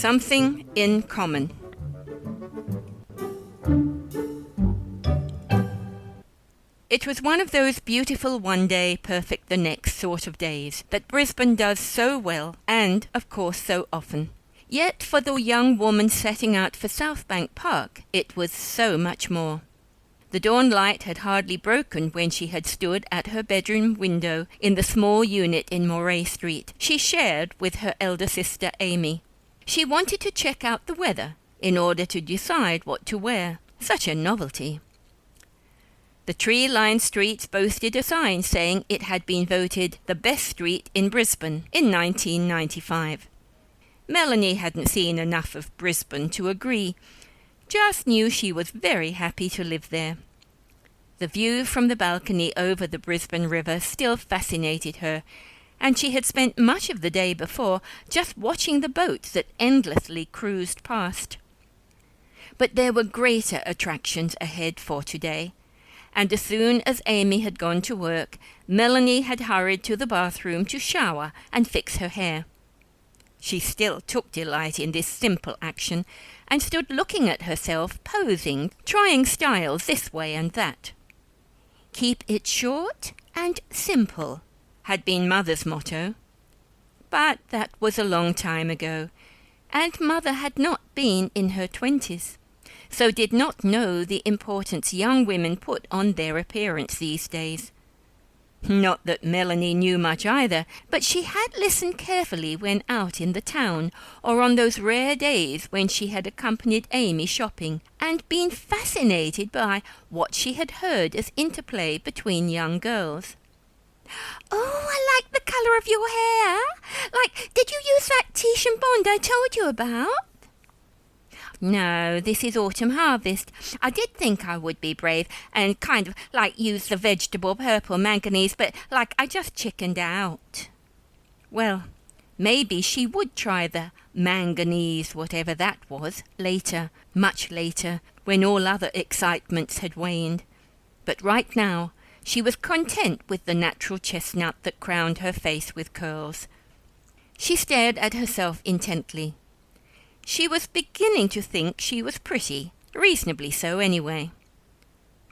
Something in common. It was one of those beautiful one day, perfect the next sort of days that Brisbane does so well and, of course, so often. Yet for the young woman setting out for Southbank Park, it was so much more. The dawn light had hardly broken when she had stood at her bedroom window in the small unit in Moray Street she shared with her elder sister Amy. She wanted to check out the weather in order to decide what to wear. Such a novelty. The tree-lined streets boasted a sign saying it had been voted the best street in Brisbane in 1995. Melanie hadn't seen enough of Brisbane to agree, just knew she was very happy to live there. The view from the balcony over the Brisbane River still fascinated her, and she had spent much of the day before just watching the boats that endlessly cruised past. But there were greater attractions ahead for today, and as soon as Amy had gone to work, Melanie had hurried to the bathroom to shower and fix her hair. She still took delight in this simple action, and stood looking at herself, posing, trying styles this way and that. Keep it short and simple had been Mother's motto. But that was a long time ago, and Mother had not been in her 20s, so did not know the importance young women put on their appearance these days. Not that Melanie knew much either, but she had listened carefully when out in the town, or on those rare days when she had accompanied Amy shopping, and been fascinated by what she had heard as interplay between young girls. "Oh, I like the colour of your hair. Like, did you use that Tish and Bond I told you about?" "No, this is Autumn Harvest. I did think I would be brave and kind of like use the vegetable purple manganese, but like I just chickened out." Well, maybe she would try the manganese, whatever that was, later, much later, when all other excitements had waned. But right now, she was content with the natural chestnut that crowned her face with curls. She stared at herself intently. She was beginning to think she was pretty, reasonably so anyway.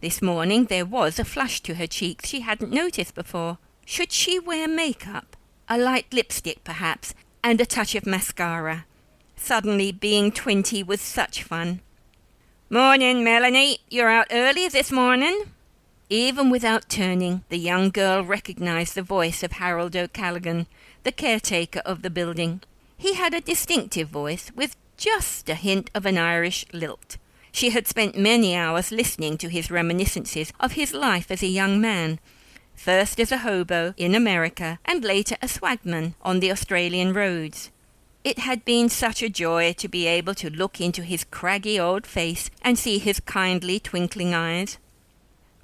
This morning there was a flush to her cheeks she hadn't noticed before. Should she wear makeup? A light lipstick perhaps, and a touch of mascara. Suddenly being 20 was such fun. "Morning, Melanie. You're out early this morning?" Even without turning, the young girl recognized the voice of Harold O'Callaghan, the caretaker of the building. He had a distinctive voice, with just a hint of an Irish lilt. She had spent many hours listening to his reminiscences of his life as a young man, first as a hobo in America, and later a swagman on the Australian roads. It had been such a joy to be able to look into his craggy old face and see his kindly twinkling eyes.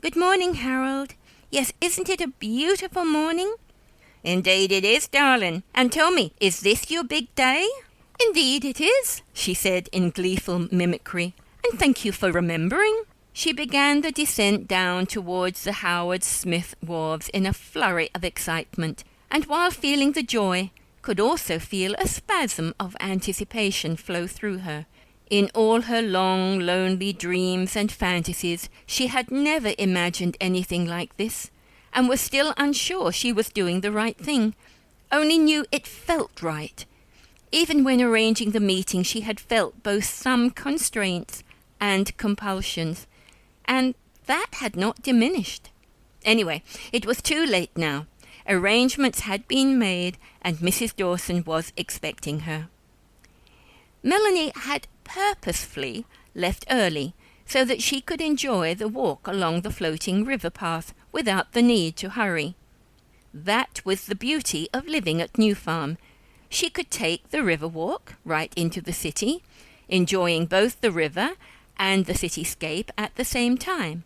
"Good morning, Harold. Yes, isn't it a beautiful morning?" "Indeed it is, darling. And tell me, is this your big day?" "Indeed it is," she said in gleeful mimicry. "And thank you for remembering." She began the descent down towards the Howard Smith wharves in a flurry of excitement, and while feeling the joy, could also feel a spasm of anticipation flow through her. In all her long, lonely dreams and fantasies, she had never imagined anything like this, and was still unsure she was doing the right thing, only knew it felt right. Even when arranging the meeting, she had felt both some constraints and compulsions, and that had not diminished. Anyway, it was too late now. Arrangements had been made, and Mrs. Dawson was expecting her. Melanie had purposefully left early, so that she could enjoy the walk along the floating river path without the need to hurry. That was the beauty of living at New Farm. She could take the river walk right into the city, enjoying both the river and the cityscape at the same time.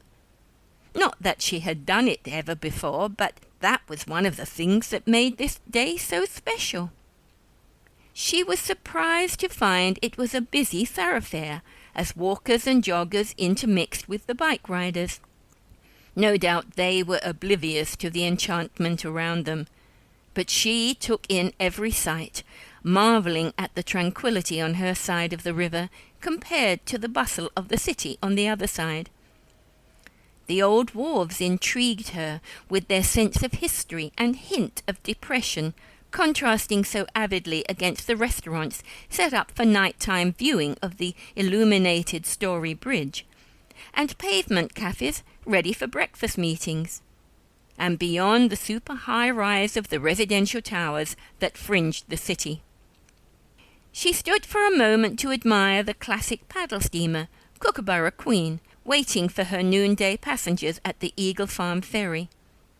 Not that she had done it ever before, but that was one of the things that made this day so special. She was surprised to find it was a busy thoroughfare, as walkers and joggers intermixed with the bike riders. No doubt they were oblivious to the enchantment around them, but she took in every sight, marvelling at the tranquillity on her side of the river compared to the bustle of the city on the other side. The old wharves intrigued her with their sense of history and hint of depression, contrasting so avidly against the restaurants set up for nighttime viewing of the illuminated Story Bridge, and pavement cafes ready for breakfast meetings, and beyond the super-high rise of the residential towers that fringed the city. She stood for a moment to admire the classic paddle steamer, Kookaburra Queen, waiting for her noonday passengers at the Eagle Farm ferry.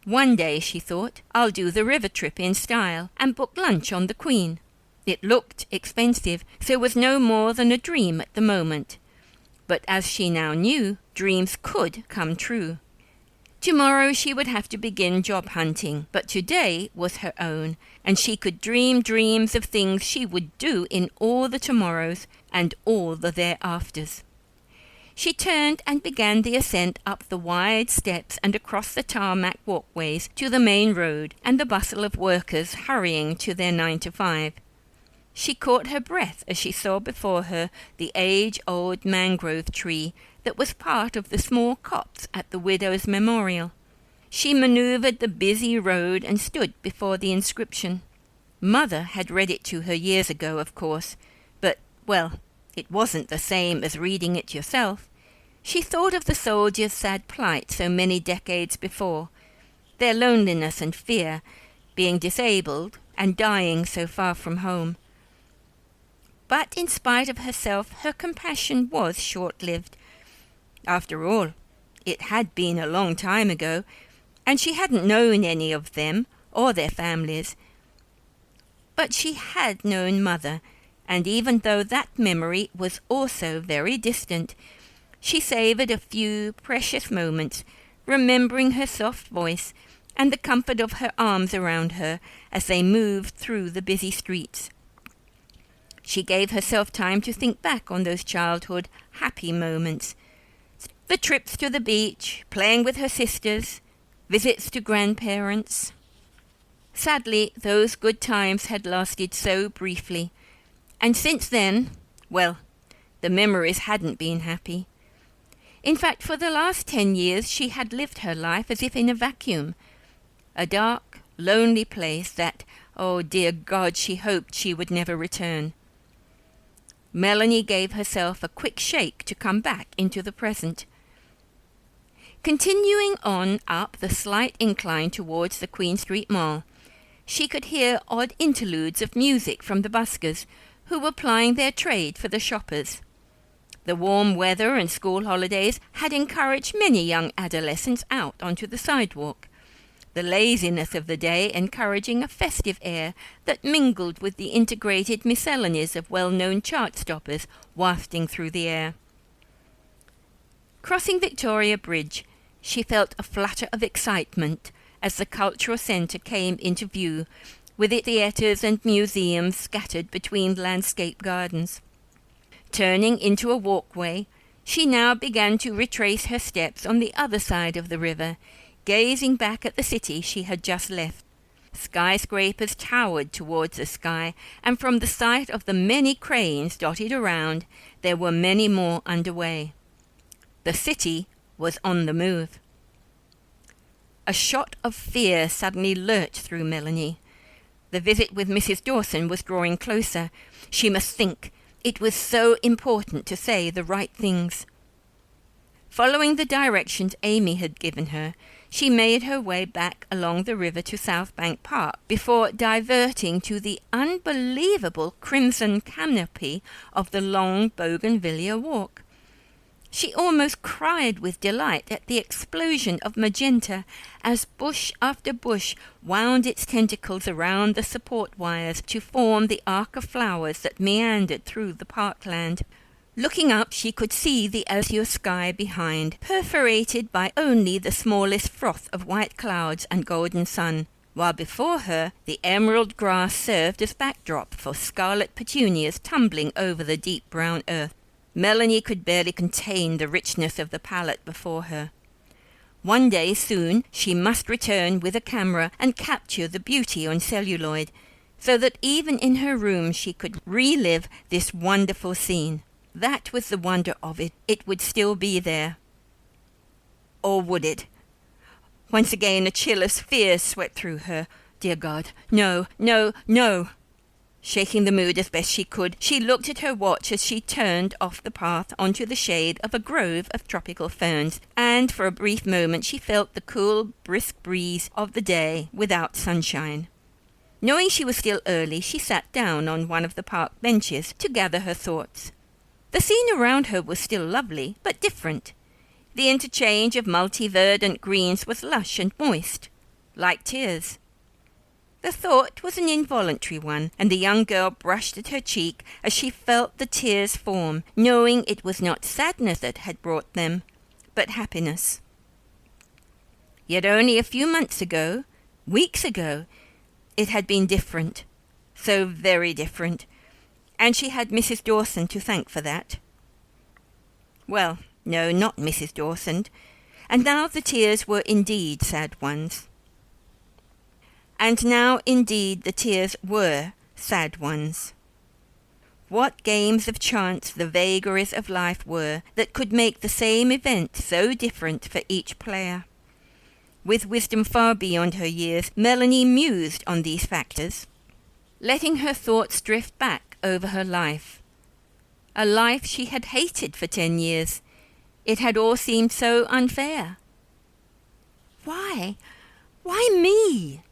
One day, she thought, I'll do the river trip in style and book lunch on the Queen. It looked expensive, so was no more than a dream at the moment. But as she now knew, dreams could come true. Tomorrow she would have to begin job hunting, but today was her own, and she could dream dreams of things she would do in all the tomorrows and all the thereafters. She turned and began the ascent up the wide steps and across the tarmac walkways to the main road and the bustle of workers hurrying to their 9 to 5. She caught her breath as she saw before her the age-old mangrove tree that was part of the small copse at the widow's memorial. She manoeuvred the busy road and stood before the inscription. Mother had read it to her years ago, of course, but, well, it wasn't the same as reading it yourself. She thought of the soldiers' sad plight so many decades before, their loneliness and fear, being disabled and dying so far from home. But in spite of herself, her compassion was short-lived. After all, it had been a long time ago, and she hadn't known any of them or their families. But she had known Mother, and even though that memory was also very distant, she savoured a few precious moments, remembering her soft voice and the comfort of her arms around her as they moved through the busy streets. She gave herself time to think back on those childhood happy moments, the trips to the beach, playing with her sisters, visits to grandparents. Sadly, those good times had lasted so briefly, and since then, well, the memories hadn't been happy. In fact, for the last 10 years she had lived her life as if in a vacuum, a dark, lonely place that, oh dear God, she hoped she would never return. Melanie gave herself a quick shake to come back into the present. Continuing on up the slight incline towards the Queen Street Mall, she could hear odd interludes of music from the buskers, who were plying their trade for the shoppers. The warm weather and school holidays had encouraged many young adolescents out onto the sidewalk, the laziness of the day encouraging a festive air that mingled with the integrated miscellanies of well-known chart-stoppers wafting through the air. Crossing Victoria Bridge, she felt a flutter of excitement as the cultural centre came into view, with its theatres and museums scattered between landscape gardens. Turning into a walkway, she now began to retrace her steps on the other side of the river, gazing back at the city she had just left. Skyscrapers towered towards the sky, and from the sight of the many cranes dotted around, there were many more underway. The city was on the move. A shot of fear suddenly lurched through Melanie. The visit with Mrs. Dawson was drawing closer. She must think. It was so important to say the right things. Following the directions Amy had given her, she made her way back along the river to South Bank Park before diverting to the unbelievable crimson canopy of the long Bougainvillea Walk. She almost cried with delight at the explosion of magenta as bush after bush wound its tentacles around the support wires to form the arc of flowers that meandered through the parkland. Looking up, she could see the azure sky behind, perforated by only the smallest froth of white clouds and golden sun, while before her the emerald grass served as backdrop for scarlet petunias tumbling over the deep brown earth. Melanie could barely contain the richness of the palette before her. One day soon she must return with a camera and capture the beauty on celluloid, so that even in her room she could relive this wonderful scene. That was the wonder of it. It would still be there. Or would it? Once again a chill of fear swept through her. Dear God, no, no, no! Shaking the mood as best she could, she looked at her watch as she turned off the path onto the shade of a grove of tropical ferns, and for a brief moment she felt the cool, brisk breeze of the day without sunshine. Knowing she was still early, she sat down on one of the park benches to gather her thoughts. The scene around her was still lovely, but different. The interchange of multi-verdant greens was lush and moist, like tears. The thought was an involuntary one, and the young girl brushed at her cheek as she felt the tears form, knowing it was not sadness that had brought them, but happiness. Yet only a few months ago, weeks ago, it had been different, so very different, and she had Mrs. Dawson to thank for that. Well, no, not Mrs. Dawson, and now the tears were indeed sad ones. And now indeed the tears were sad ones. What games of chance the vagaries of life were that could make the same event so different for each player. With wisdom far beyond her years, Melanie mused on these factors, letting her thoughts drift back over her life. A life she had hated for 10 years. It had all seemed so unfair. Why? Why me?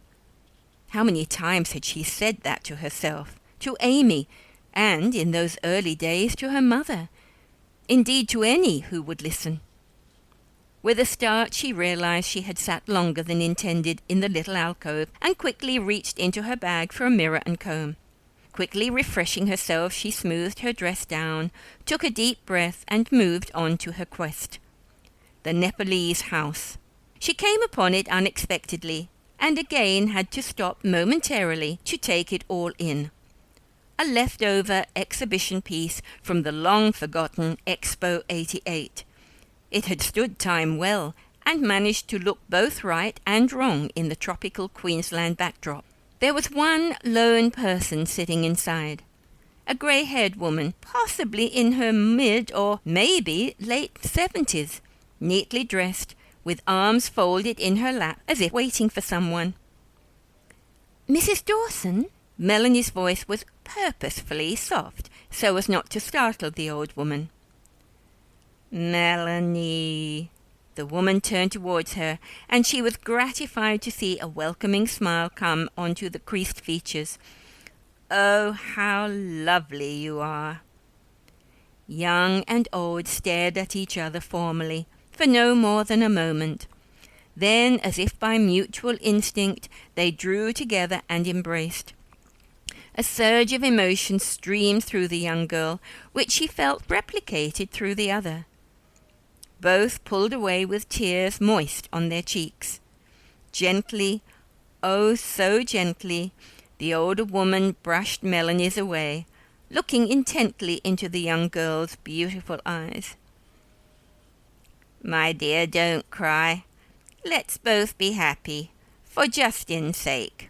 How many times had she said that to herself, to Amy, and, in those early days, to her mother, indeed to any who would listen. With a start she realized she had sat longer than intended in the little alcove, and quickly reached into her bag for a mirror and comb. Quickly refreshing herself, she smoothed her dress down, took a deep breath, and moved on to her quest. The Nepalese house. She came upon it unexpectedly, and again had to stop momentarily to take it all in. A leftover exhibition piece from the long-forgotten Expo 88. It had stood time well, and managed to look both right and wrong in the tropical Queensland backdrop. There was one lone person sitting inside. A grey-haired woman, possibly in her mid or maybe late 70s, neatly dressed, with arms folded in her lap as if waiting for someone. Mrs. Dawson? Melanie's voice was purposefully soft, so as not to startle the old woman. Melanie. The woman turned towards her, and she was gratified to see a welcoming smile come onto the creased features. Oh, how lovely you are. Young and old stared at each other formally, for no more than a moment. Then, as if by mutual instinct, they drew together and embraced. A surge of emotion streamed through the young girl, which she felt replicated through the other. Both pulled away with tears moist on their cheeks. Gently, oh so gently, the older woman brushed Melanie's away, looking intently into the young girl's beautiful eyes. My dear, don't cry. Let's both be happy, for Justin's sake.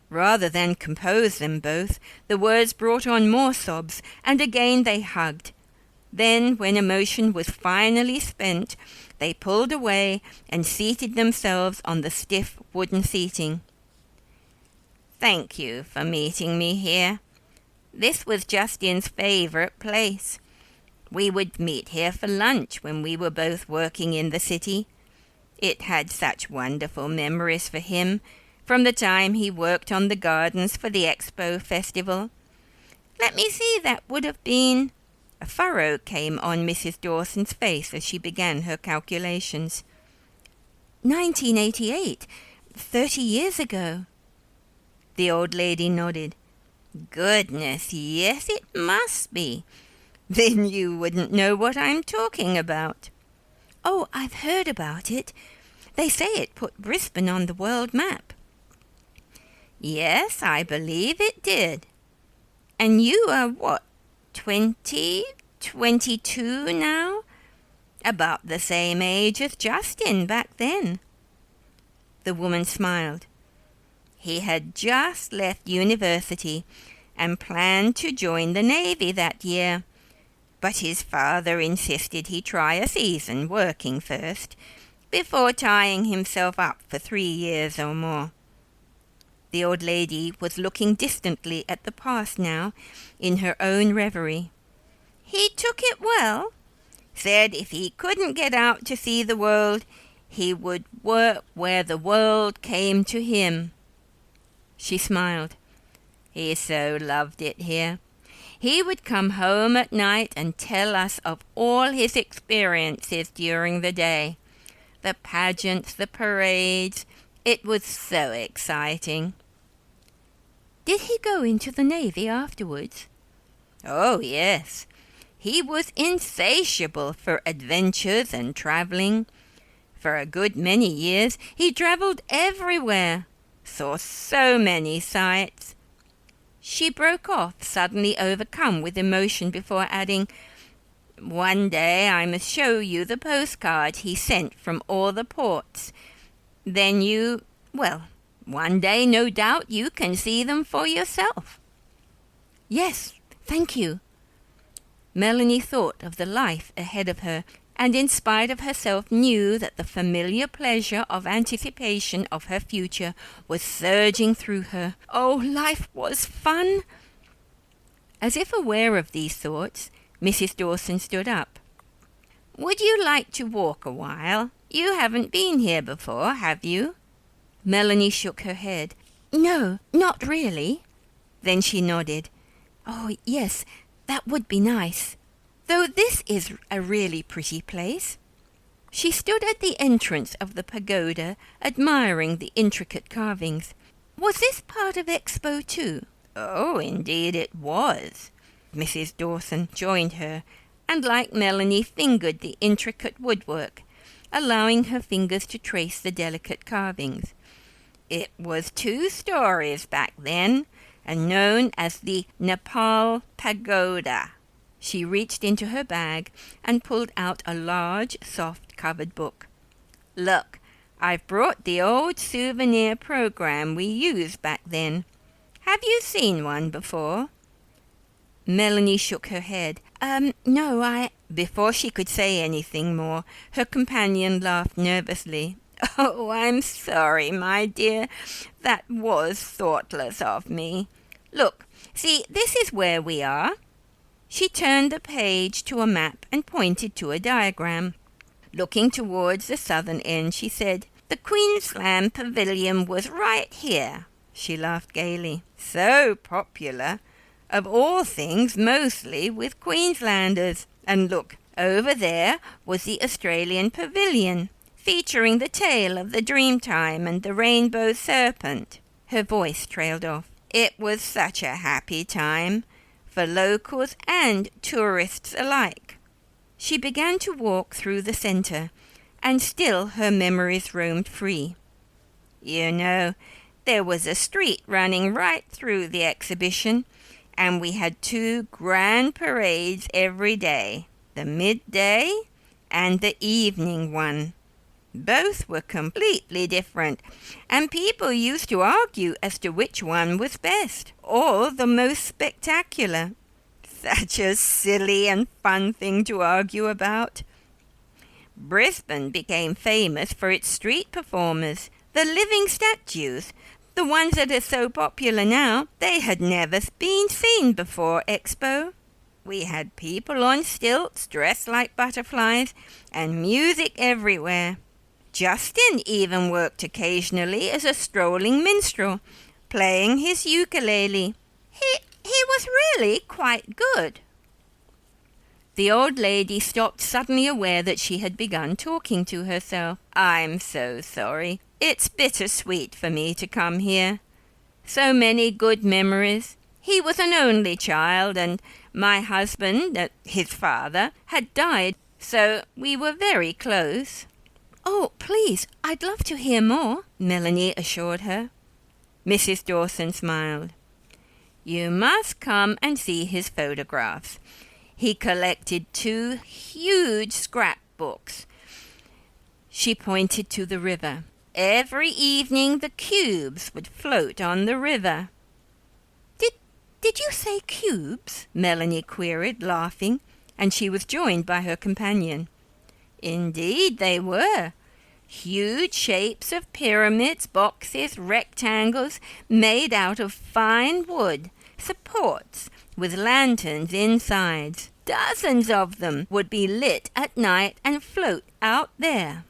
Rather than compose them both, the words brought on more sobs, and again they hugged. Then, when emotion was finally spent, they pulled away and seated themselves on the stiff wooden seating. Thank you for meeting me here. This was Justin's favourite place. We would meet here for lunch when we were both working in the city. It had such wonderful memories for him, from the time he worked on the gardens for the Expo Festival. Let me see, that would have been... A furrow came on Mrs. Dawson's face as she began her calculations. 1988, 30 years ago. The old lady nodded. Goodness, yes, it must be. Then you wouldn't know what I'm talking about. Oh, I've heard about it. They say it put Brisbane on the world map. Yes, I believe it did. And you are what, 22 now? About the same age as Justin back then. The woman smiled. He had just left university and planned to join the Navy that year, but his father insisted he try a season working first, before tying himself up for 3 years or more. The old lady was looking distantly at the past now, in her own reverie. He took it well. Said if he couldn't get out to see the world, he would work where the world came to him. She smiled. He so loved it here. He would come home at night and tell us of all his experiences during the day. The pageants, the parades. It was so exciting. Did he go into the Navy afterwards? Oh, yes. He was insatiable for adventures and travelling. For a good many years he travelled everywhere, saw so many sights. She broke off, suddenly overcome with emotion, before adding, "One day I must show you the postcard he sent from all the ports. Then one day no doubt you can see them for yourself." "Yes, thank you." Melanie thought of the life ahead of her, and in spite of herself knew that the familiar pleasure of anticipation of her future was surging through her. Oh, life was fun! As if aware of these thoughts, Mrs. Dawson stood up. "Would you like to walk a while? You haven't been here before, have you?" Melanie shook her head. "No, not really." Then she nodded. "Oh, yes, that would be nice. Though this is a really pretty place." She stood at the entrance of the pagoda, admiring the intricate carvings. Was this part of Expo too? Oh, indeed it was. Mrs. Dawson joined her, and like Melanie fingered the intricate woodwork, allowing her fingers to trace the delicate carvings. It was 2 stories back then, and known as the Nepal Pagoda. She reached into her bag and pulled out a large, soft-covered book. "Look, I've brought the old souvenir program we used back then. Have you seen one before?" Melanie shook her head. No, Before she could say anything more, her companion laughed nervously. "Oh, I'm sorry, my dear. That was thoughtless of me. Look, see, this is where we are." She turned the page to a map and pointed to a diagram. Looking towards the southern end, she said, "The Queensland Pavilion was right here." She laughed gaily. "So popular. Of all things, mostly with Queenslanders. And look, over there was the Australian Pavilion, featuring the tale of the Dreamtime and the Rainbow Serpent." Her voice trailed off. "It was such a happy time, for locals and tourists alike." She began to walk through the centre, and still her memories roamed free. "You know, there was a street running right through the exhibition, and we had 2 grand parades every day, the midday and the evening one. Both were completely different, and people used to argue as to which one was best, or the most spectacular. Such a silly and fun thing to argue about. Brisbane became famous for its street performers, the living statues, the ones that are so popular now. They had never been seen before Expo. We had people on stilts dressed like butterflies, and music everywhere. Justin even worked occasionally as a strolling minstrel, playing his ukulele. He was really quite good." The old lady stopped, suddenly aware that she had begun talking to herself. "I'm so sorry. It's bittersweet for me to come here. So many good memories. He was an only child, and my husband, his father, had died, so we were very close." "Oh, please, I'd love to hear more," Melanie assured her. Mrs. Dawson smiled. "You must come and see his photographs. He collected 2 huge scrapbooks." She pointed to the river. every evening the cubes would float on the river. Did you say cubes? Melanie queried, laughing, and she was joined by her companion. Indeed they were. Huge shapes of pyramids, boxes, rectangles, made out of fine wood, supports with lanterns inside. Dozens of them would be lit at night and float out there.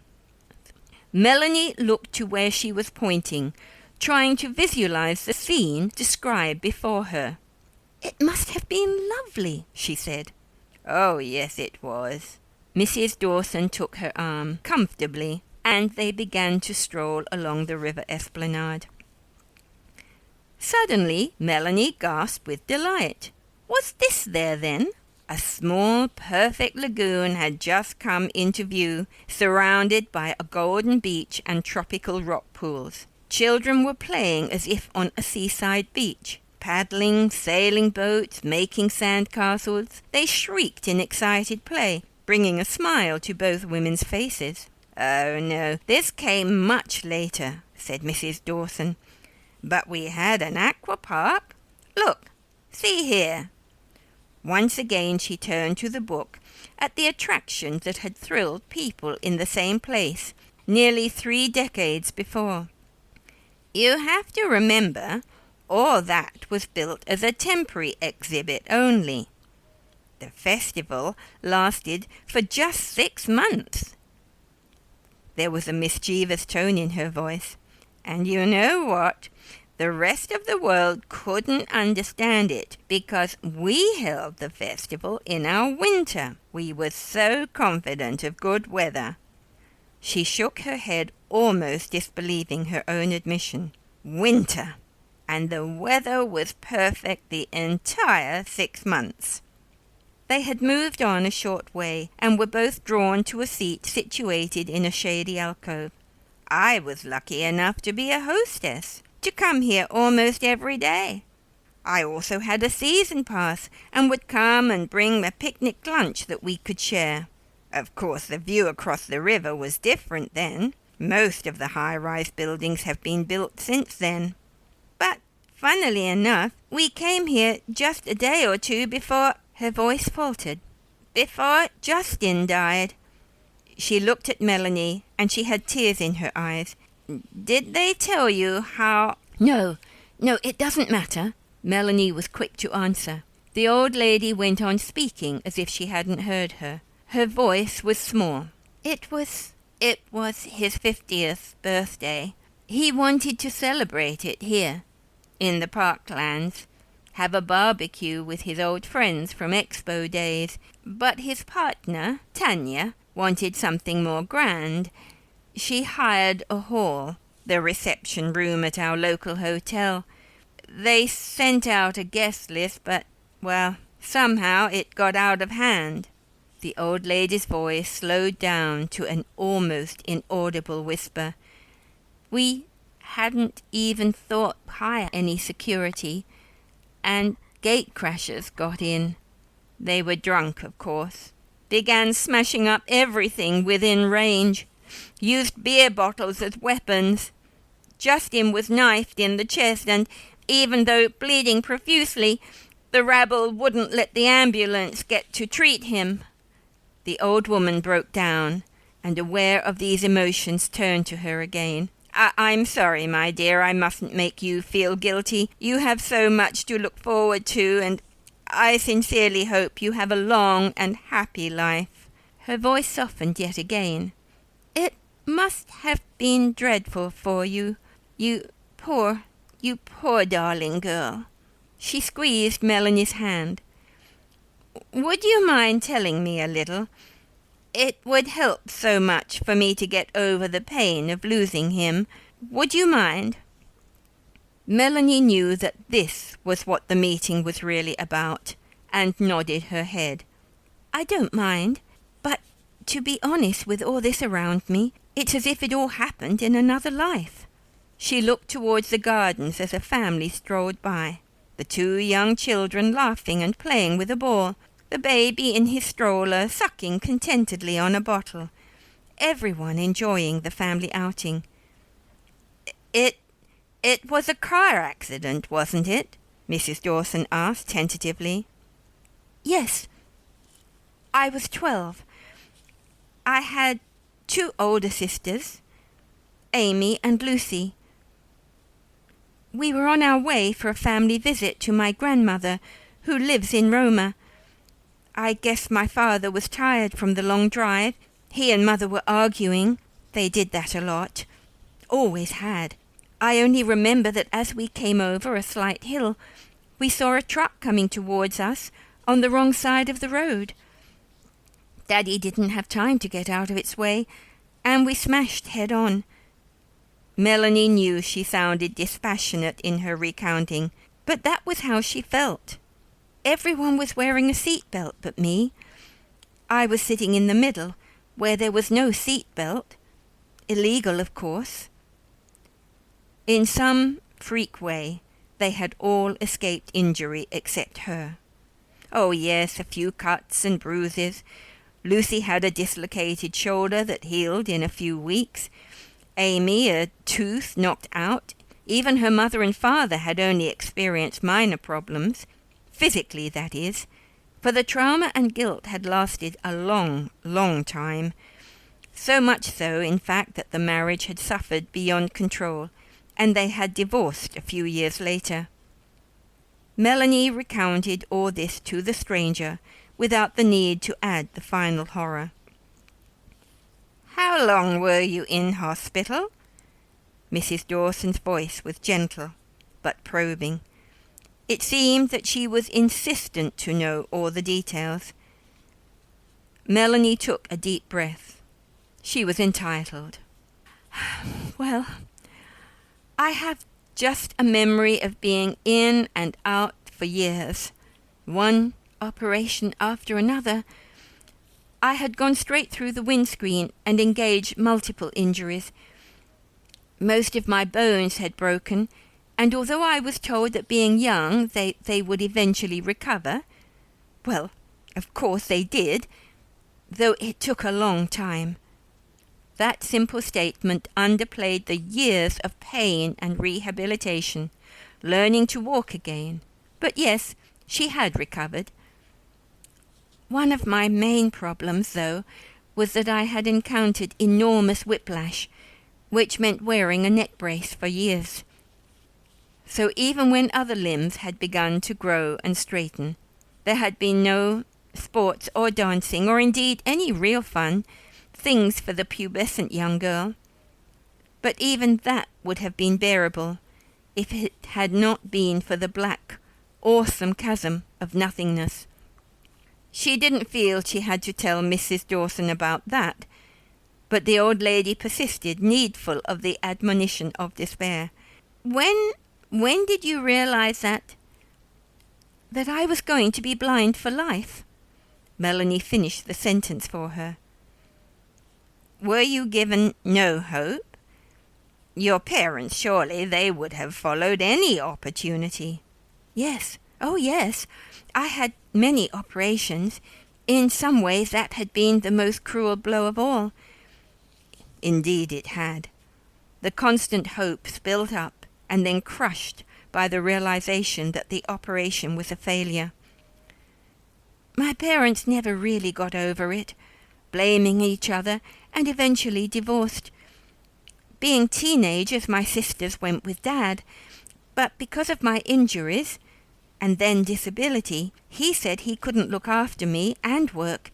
Melanie looked to where she was pointing, trying to visualize the scene described before her. It must have been lovely, she said. Oh, yes, it was. Mrs. Dawson took her arm comfortably, and they began to stroll along the river esplanade. Suddenly, Melanie gasped with delight. Was this there, then? A small, perfect lagoon had just come into view, surrounded by a golden beach and tropical rock pools. Children were playing as if on a seaside beach. Paddling, sailing boats, making sandcastles, they shrieked in excited play, bringing a smile to both women's faces. Oh no, this came much later, said Mrs. Dawson. But we had an aqua park. Look, see here. Once again she turned to the book at the attractions that had thrilled people in the same place nearly 3 decades before. You have to remember, all that was built as a temporary exhibit only. The festival lasted for just 6 months. There was a mischievous tone in her voice. And you know what? The rest of the world couldn't understand it because we held the festival in our winter. We were so confident of good weather. She shook her head, almost disbelieving her own admission. Winter! And the weather was perfect the entire 6 months. They had moved on a short way and were both drawn to a seat situated in a shady alcove. I was lucky enough to be a hostess, to come here almost every day. I also had a season pass and would come and bring a picnic lunch that we could share. Of course, the view across the river was different then. Most of the high-rise buildings have been built since then. But, funnily enough, we came here just a day or 2 before... Her voice faltered. Before Justin died. She looked at Melanie, and she had tears in her eyes. Did they tell you how... No, it doesn't matter. Melanie was quick to answer. The old lady went on speaking as if she hadn't heard her. Her voice was small. It was his 50th birthday. He wanted to celebrate it here, in the parklands, have a barbecue with his old friends from Expo days, but his partner, Tanya, wanted something more grand. She hired a hall, the reception room at our local hotel. They sent out a guest list, but, well, somehow it got out of hand. The old lady's voice slowed down to an almost inaudible whisper. We hadn't even thought to hire any security, and gatecrashers got in. They were drunk, of course. Began smashing up everything within range. Used beer bottles as weapons. Justin was knifed in the chest, and even though bleeding profusely, the rabble wouldn't let the ambulance get to treat him. The old woman broke down, and aware of these emotions turned to her again. I'm sorry, my dear, I mustn't make you feel guilty. You have so much to look forward to, and I sincerely hope you have a long and happy life. Her voice softened yet again. It must have been dreadful for you. You poor darling girl. She squeezed Melanie's hand. Would you mind telling me a little? It would help so much for me to get over the pain of losing him. Would you mind? Melanie knew that this was what the meeting was really about, and nodded her head. I don't mind, but to be honest, with all this around me, it's as if it all happened in another life. She looked towards the gardens as a family strolled by, the 2 young children laughing and playing with a ball, the baby in his stroller sucking contentedly on a bottle, everyone enjoying the family outing. It was a car accident, wasn't it? Mrs. Dawson asked tentatively. Yes. I was 12. I had 2 older sisters, Amy and Lucy. We were on our way for a family visit to my grandmother, who lives in Roma. I guess my father was tired from the long drive. He and Mother were arguing. They did that a lot. Always had. I only remember that as we came over a slight hill, we saw a truck coming towards us on the wrong side of the road. Daddy didn't have time to get out of its way, and we smashed head on. Melanie knew she sounded dispassionate in her recounting, but that was how she felt. Everyone was wearing a seat belt but me. I was sitting in the middle, where there was no seat belt. Illegal, of course. In some freak way, they had all escaped injury except her. Oh yes, a few cuts and bruises. Lucy had a dislocated shoulder that healed in a few weeks. Amy, a tooth knocked out. Even her mother and father had only experienced minor problems, physically that is, for the trauma and guilt had lasted a long, long time. So much so, in fact, that the marriage had suffered beyond control, and they had divorced a few years later. Melanie recounted all this to the stranger, without the need to add the final horror. "How long were you in hospital?" Mrs. Dawson's voice was gentle, but probing. It seemed that she was insistent to know all the details. Melanie took a deep breath. She was entitled. "Well, I have just a memory of being in and out for years, one operation after another. I had gone straight through the windscreen and engaged multiple injuries. Most of my bones had broken, and although I was told that being young they would eventually recover, well, of course they did, though it took a long time. That simple statement underplayed the years of pain and rehabilitation, learning to walk again. But yes, she had recovered. One of my main problems, though, was that I had encountered enormous whiplash, which meant wearing a neck brace for years. So even when other limbs had begun to grow and straighten, there had been no sports or dancing, or indeed any real fun, things for the pubescent young girl. But even that would have been bearable if it had not been for the black, awesome chasm of nothingness. She didn't feel she had to tell Mrs. Dawson about that, but the old lady persisted, needful of the admonition of despair. When did you realize that I was going to be blind for life?" Melanie finished the sentence for her. "Were you given no hope? Your parents, surely they would have followed any opportunity." "Yes, oh yes. I had many operations. In some ways that had been the most cruel blow of all." Indeed it had. The constant hopes built up and then crushed by the realization that the operation was a failure. My parents never really got over it, blaming each other, and eventually divorced. Being teenagers, my sisters went with Dad, but because of my injuries, and then disability, he said he couldn't look after me and work,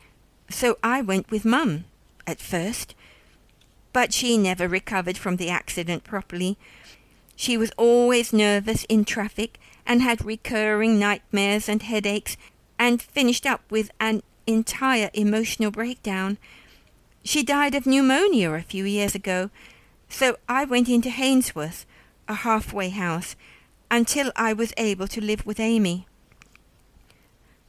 so I went with Mum, at first. But she never recovered from the accident properly. She was always nervous in traffic and had recurring nightmares and headaches, and finished up with an entire emotional breakdown. She died of pneumonia a few years ago, so I went into Hainsworth, a halfway house, until I was able to live with Amy."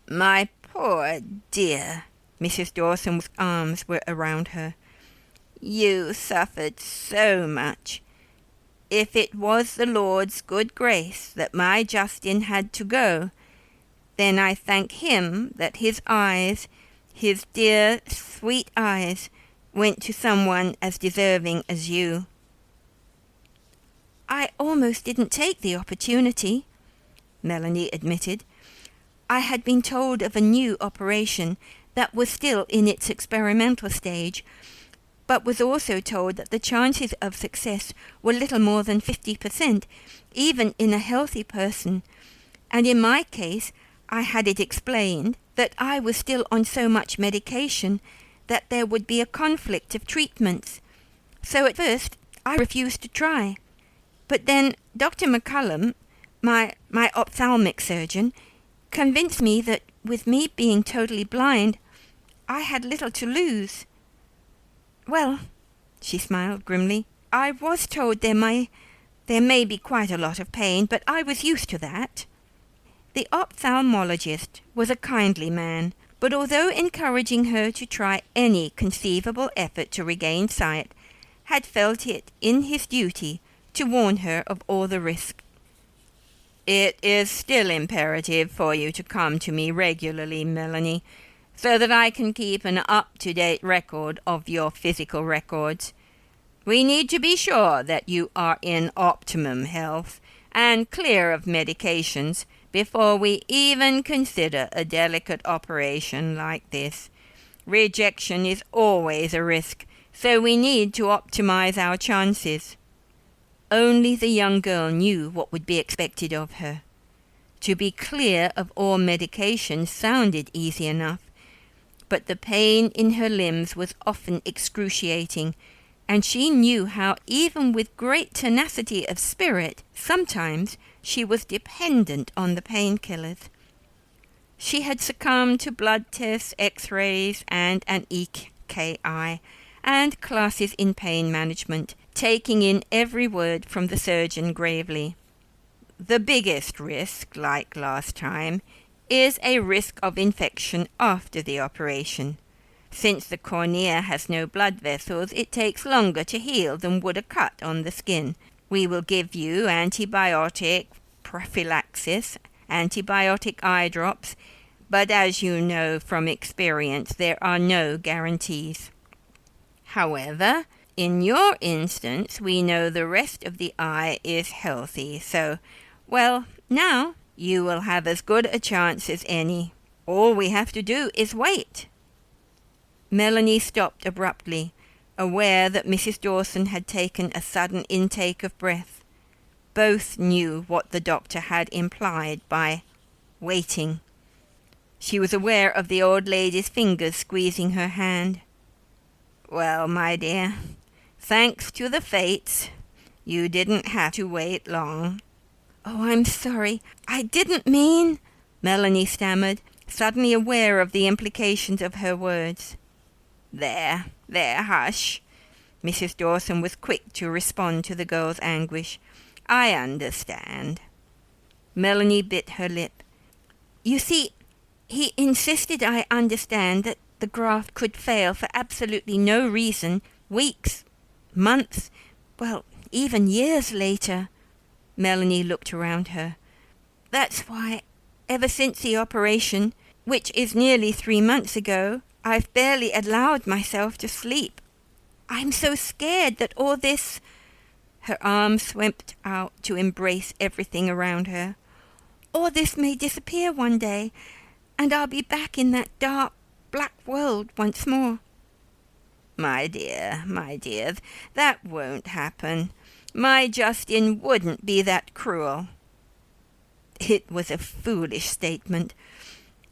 "My poor dear," Mrs. Dawson's arms were around her. "You suffered so much. If it was the Lord's good grace that my Justin had to go, then I thank him that his eyes, his dear, sweet eyes, went to someone as deserving as you." I almost didn't take the opportunity," Melanie admitted. "I had been told of a new operation that was still in its experimental stage, but was also told that the chances of success were little more than 50%, even in a healthy person. And in my case, I had it explained that I was still on so much medication that there would be a conflict of treatments. So at first, I refused to try. But then Dr. McCullum, my ophthalmic surgeon, convinced me that with me being totally blind, I had little to lose. Well," she smiled grimly, "I was told there may be quite a lot of pain, but I was used to that." The ophthalmologist was a kindly man, but although encouraging her to try any conceivable effort to regain sight, had felt it in his duty to warn her of all the risk. "It is still imperative for you to come to me regularly, Melanie, so that I can keep an up-to-date record of your physical records. We need to be sure that you are in optimum health and clear of medications before we even consider a delicate operation like this. Rejection is always a risk, so we need to optimize our chances." Only the young girl knew what would be expected of her. To be clear of all medications sounded easy enough, but the pain in her limbs was often excruciating, and she knew how even with great tenacity of spirit, sometimes she was dependent on the painkillers. She had succumbed to blood tests, x-rays, and an EKI, and classes in pain management, taking in every word from the surgeon gravely. "The biggest risk, like last time, is a risk of infection after the operation. Since the cornea has no blood vessels, it takes longer to heal than would a cut on the skin. We will give you antibiotic prophylaxis, antibiotic eye drops, but as you know from experience, there are no guarantees. However, in your instance, we know the rest of the eye is healthy, so, well, now you will have as good a chance as any. All we have to do is wait." Melanie stopped abruptly, aware that Mrs. Dawson had taken a sudden intake of breath. Both knew what the doctor had implied by waiting. She was aware of the old lady's fingers squeezing her hand. "Well, my dear, thanks to the fates, you didn't have to wait long." "Oh, I'm sorry. I didn't mean—" Melanie stammered, suddenly aware of the implications of her words. There, hush." Mrs. Dawson was quick to respond to the girl's anguish. "I understand." Melanie bit her lip. "You see, he insisted I understand that the graft could fail for absolutely no reason, weeks, months, well, even years later." Melanie looked around her. "That's why, ever since the operation, which is nearly 3 months ago, I've barely allowed myself to sleep. I'm so scared that all this—" Her arms swept out to embrace everything around her. "All this may disappear one day, and I'll be back in that dark, black world once more." My dear, that won't happen. My Justin wouldn't be that cruel." It was a foolish statement.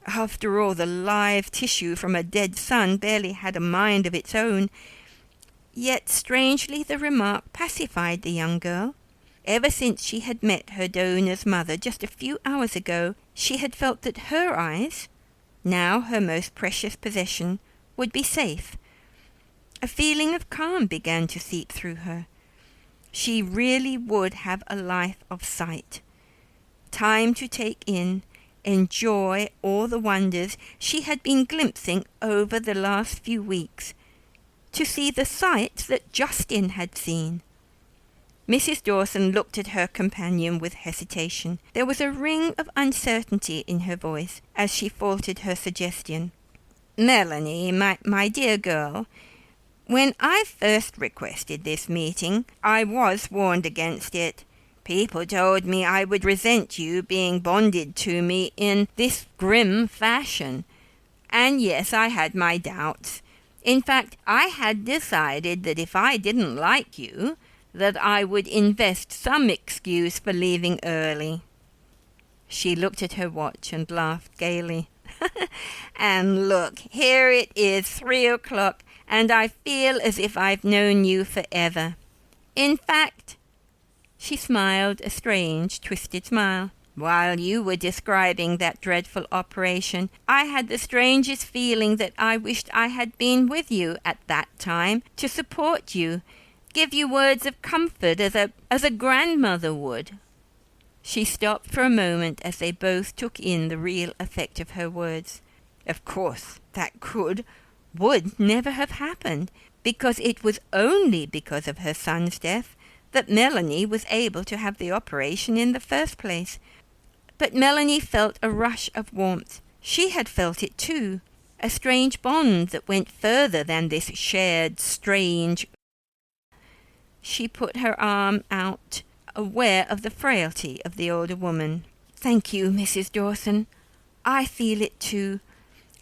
After all, the live tissue from a dead son barely had a mind of its own. Yet strangely the remark pacified the young girl. Ever since she had met her donor's mother just a few hours ago, she had felt that her eyes, now her most precious possession, would be safe. A feeling of calm began to seep through her. She really would have a life of sight. Time to take in, enjoy all the wonders she had been glimpsing over the last few weeks. To see the sights that Justin had seen. Mrs. Dawson looked at her companion with hesitation. There was a ring of uncertainty in her voice as she faltered her suggestion. "Melanie, my dear girl, when I first requested this meeting, I was warned against it. People told me I would resent you being bonded to me in this grim fashion. And yes, I had my doubts. In fact, I had decided that if I didn't like you, that I would invest some excuse for leaving early. She looked at her watch and laughed gaily. And look, here it is 3 o'clock, and I feel as if I've known you forever. In fact, she smiled a strange, twisted smile. While you were describing that dreadful operation, I had the strangest feeling that I wished I had been with you at that time to support you, give you words of comfort as a grandmother would. She stopped for a moment as they both took in the real effect of her words. Of course, that would never have happened, because it was only because of her son's death that Melanie was able to have the operation in the first place. But Melanie felt a rush of warmth. She had felt it too, a strange bond that went further than this shared, strange. She put her arm out, aware of the frailty of the older woman. Thank you, Mrs. Dawson. I feel it too.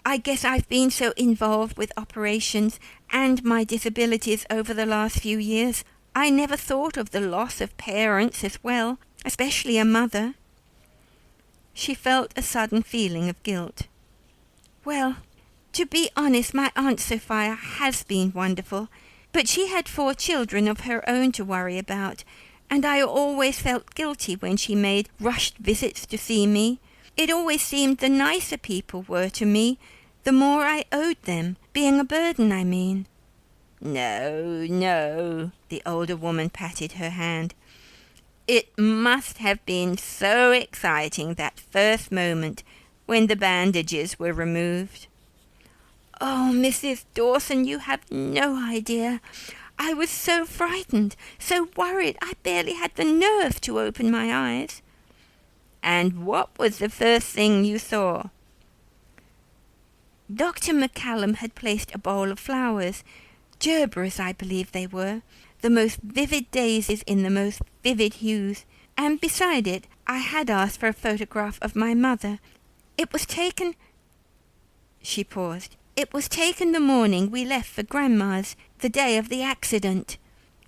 I guess I've been so involved with operations and my disabilities over the last few years. I never thought of the loss of parents as well, especially a mother. She felt a sudden feeling of guilt. Well, to be honest, my Aunt Sophia has been wonderful, but she had 4 children of her own to worry about, and I always felt guilty when she made rushed visits to see me. It always seemed the nicer people were to me, the more I owed them, being a burden, I mean. No, the older woman patted her hand. It must have been so exciting that first moment when the bandages were removed. Oh, Mrs. Dawson, you have no idea. I was so frightened, so worried, I barely had the nerve to open my eyes. And what was the first thing you saw? Dr. McCallum had placed a bowl of flowers, gerberas I believe they were, the most vivid daisies in the most vivid hues, and beside it I had asked for a photograph of my mother. It was taken. She paused. It was taken the morning we left for Grandma's, the day of the accident.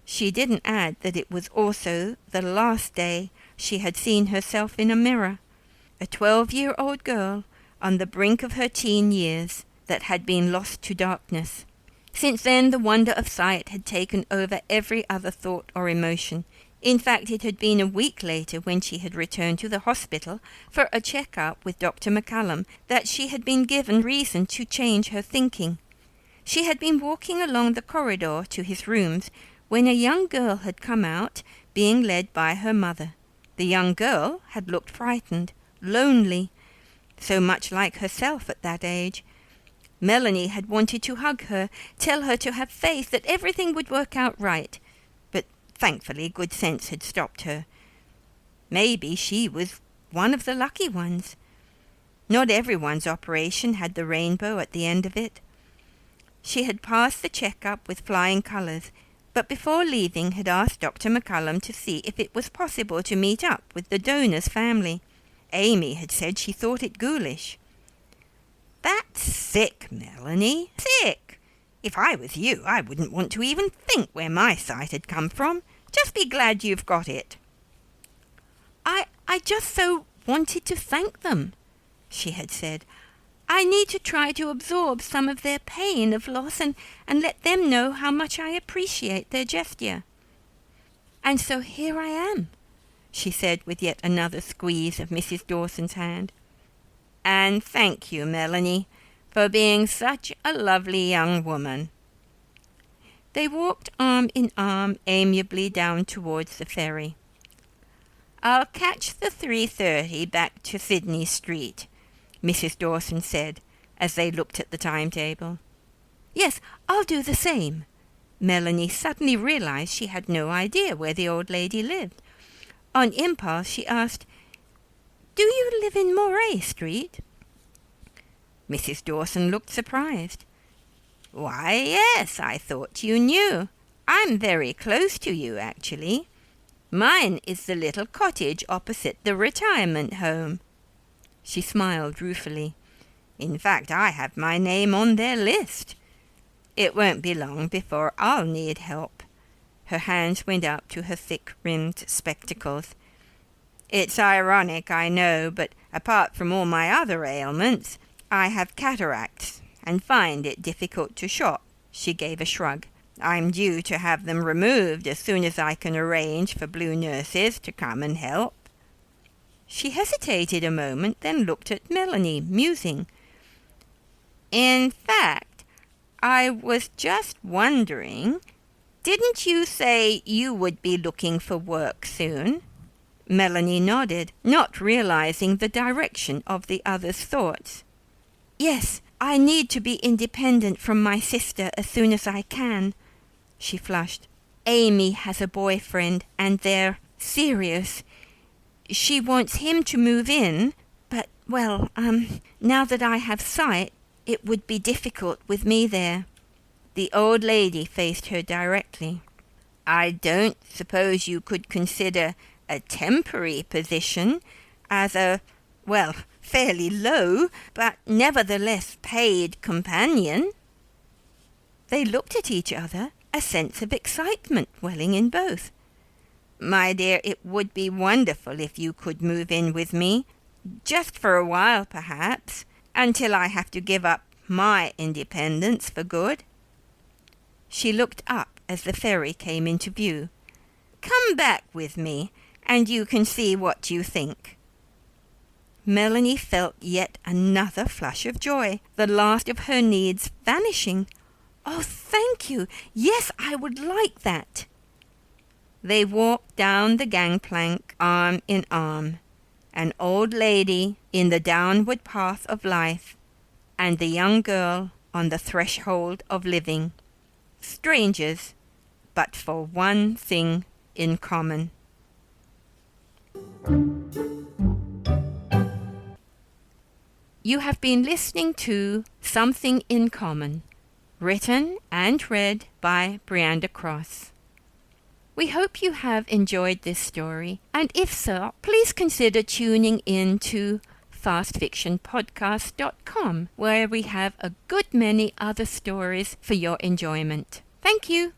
She didn't add that it was also the last day she had seen herself in a mirror, a 12-year-old girl on the brink of her teen years that had been lost to darkness. Since then the wonder of sight had taken over every other thought or emotion. In fact, it had been a week later, when she had returned to the hospital for a check-up with Dr. McCallum, that she had been given reason to change her thinking. She had been walking along the corridor to his rooms when a young girl had come out, being led by her mother. The young girl had looked frightened, lonely, so much like herself at that age. Melanie had wanted to hug her, tell her to have faith that everything would work out right, but thankfully good sense had stopped her. Maybe she was one of the lucky ones. Not everyone's operation had the rainbow at the end of it. She had passed the check-up with flying colours, but before leaving had asked Dr. McCallum to see if it was possible to meet up with the donor's family. Amy had said she thought it ghoulish. That's sick, Melanie, sick. If I was you, I wouldn't want to even think where my sight had come from. Just be glad you've got it. I just so wanted to thank them, she had said. I need to try to absorb some of their pain of loss and let them know how much I appreciate their gesture. And so here I am, she said with yet another squeeze of Mrs. Dawson's hand. And thank you, Melanie, for being such a lovely young woman. They walked arm in arm amiably down towards the ferry. I'll catch the 3:30 back to Sydney Street, Mrs. Dawson said, as they looked at the timetable. Yes, I'll do the same. Melanie suddenly realized she had no idea where the old lady lived. On impulse, she asked, Do you live in Moray Street? Mrs. Dawson looked surprised. Why, yes, I thought you knew. I'm very close to you, actually. Mine is the little cottage opposite the retirement home." She smiled ruefully. "In fact, I have my name on their list. It won't be long before I'll need help." Her hands went up to her thick-rimmed spectacles. "It's ironic, I know, but apart from all my other ailments, I have cataracts and find it difficult to shop." She gave a shrug. "I'm due to have them removed as soon as I can arrange for blue nurses to come and help." She hesitated a moment, then looked at Melanie, musing. "In fact, I was just wondering, didn't you say you would be looking for work soon?" Melanie nodded, not realizing the direction of the other's thoughts. "Yes, I need to be independent from my sister as soon as I can." She flushed. "Amy has a boyfriend, and they're serious. She wants him to move in, but, well, now that I have sight, it would be difficult with me there." The old lady faced her directly. "I don't suppose you could consider a temporary position as a, well, fairly low, but nevertheless paid companion?" They looked at each other, a sense of excitement welling in both. "My dear, it would be wonderful if you could move in with me, just for a while perhaps, until I have to give up my independence for good." She looked up as the ferry came into view. "Come back with me, and you can see what you think." Melanie felt yet another flush of joy, the last of her needs vanishing. "Oh, thank you. Yes, I would like that." They walked down the gangplank arm in arm, an old lady in the downward path of life, and the young girl on the threshold of living, strangers, but for one thing in common. You have been listening to Something in Common, written and read by Brianda Cross. We hope you have enjoyed this story, and if so, please consider tuning in to fastfictionpodcast.com, where we have a good many other stories for your enjoyment. Thank you.